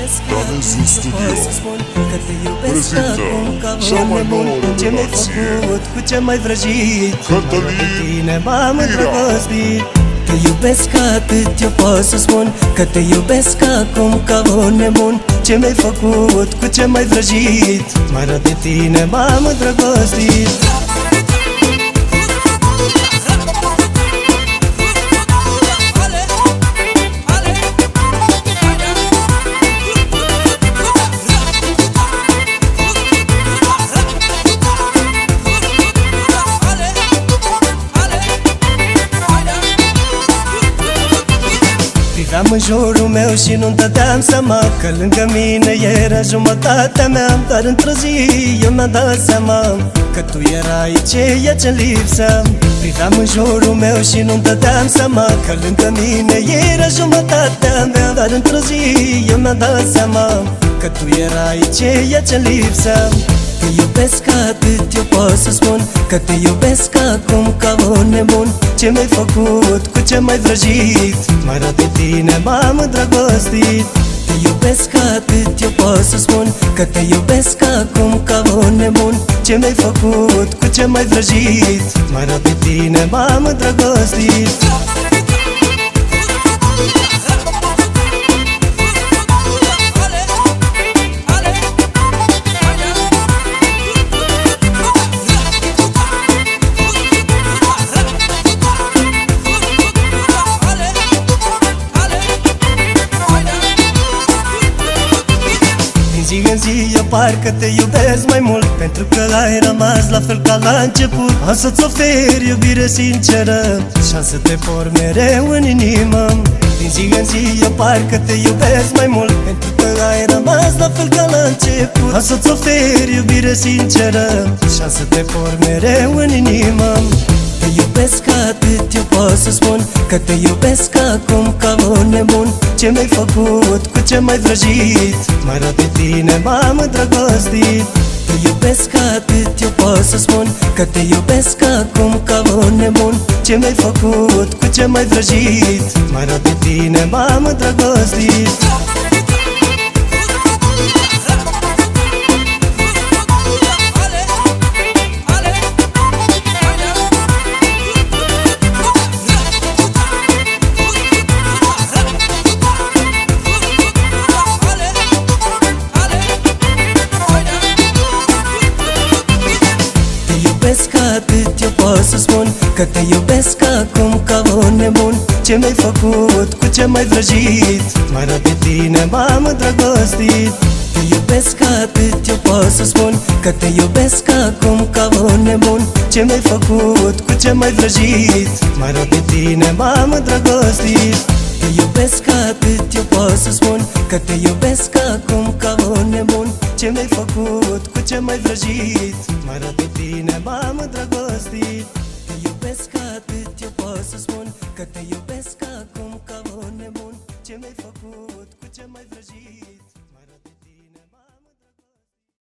Danezi Studio prezintă cea mai nouă revelație, cu ce mai vrăjit, Cătălin tine m-am Mira. îndrăgostit. Te iubesc atât eu pot să spun, că te iubesc acum ca un nebun. Ce mi-ai făcut, cu ce mai vrăjit, mai rău de tine m-am îndrăgostit. Priveam în jurul meu și nu-mi dădeam seama că lângă mine era jumătatea mea. Dar într-o zi eu mi-am dat seama că tu erai ceea ce lipsea. Priveam în jurul meu și nu-mi dădeam seama că lângă mine era jumătatea mea. Dar într-o zi eu mi-am dat seama că tu erai ceea ce lipsea. Te iubesc atât eu pot să spun, că te iubesc acum ca un nebun. Ce mi-ai făcut, cu ce mai vrăjit, mai rău de tine m-am îndrăgostit. Te iubesc atât eu pot să spun, că te iubesc acum ca un nebun. Ce mi-ai făcut, cu ce mai vrăjit, mai rău de tine m-am îndrăgostit. Zi în zi eu parcă te iubesc mai mult, pentru că ai rămas la fel ca la început. Am să-ți ofer iubire sinceră și am să te por mereu în inimă. Din zi în zi eu parcă te iubesc mai mult, pentru că ai rămas la fel ca la început. Am să-ți ofer iubire sinceră și am să te por mereu în inimă. Te iubesc atât eu pot să spun, că te iubesc acum ca un nebun. Ce mi-ai făcut, cu ce mai vrăjit, mai rău de tine m-am îndrăgostit. Te iubesc atât eu pot să spun, că te iubesc acum ca un nebun. Ce mi-ai făcut, cu ce mai vrăjit, mai rău de tine m-am îndrăgostit. Atât eu pot să spun, că te iubesc acum ca un nebun. Ce mi-ai făcut, cu ce mai vrăjit, mai rău de tine m-am îndrăgostit. Te iubesc atât eu pot să spun, că te iubesc acum ca un nebun. Ce mi-ai făcut, cu ce mai vrăjit, mai rău de tine m-am îndrăgostit. Te iubesc atât eu pot să spun, că te iubesc acum ca un nebun. Ce mi-ai făcut, cu ce mai vrăjit, mai rău de tine m-am îndrăgostit. Te iubesc atât eu pot să spun, că te iubesc acum ca un nebun. Ce mi-ai făcut, cu ce mai vrăjit.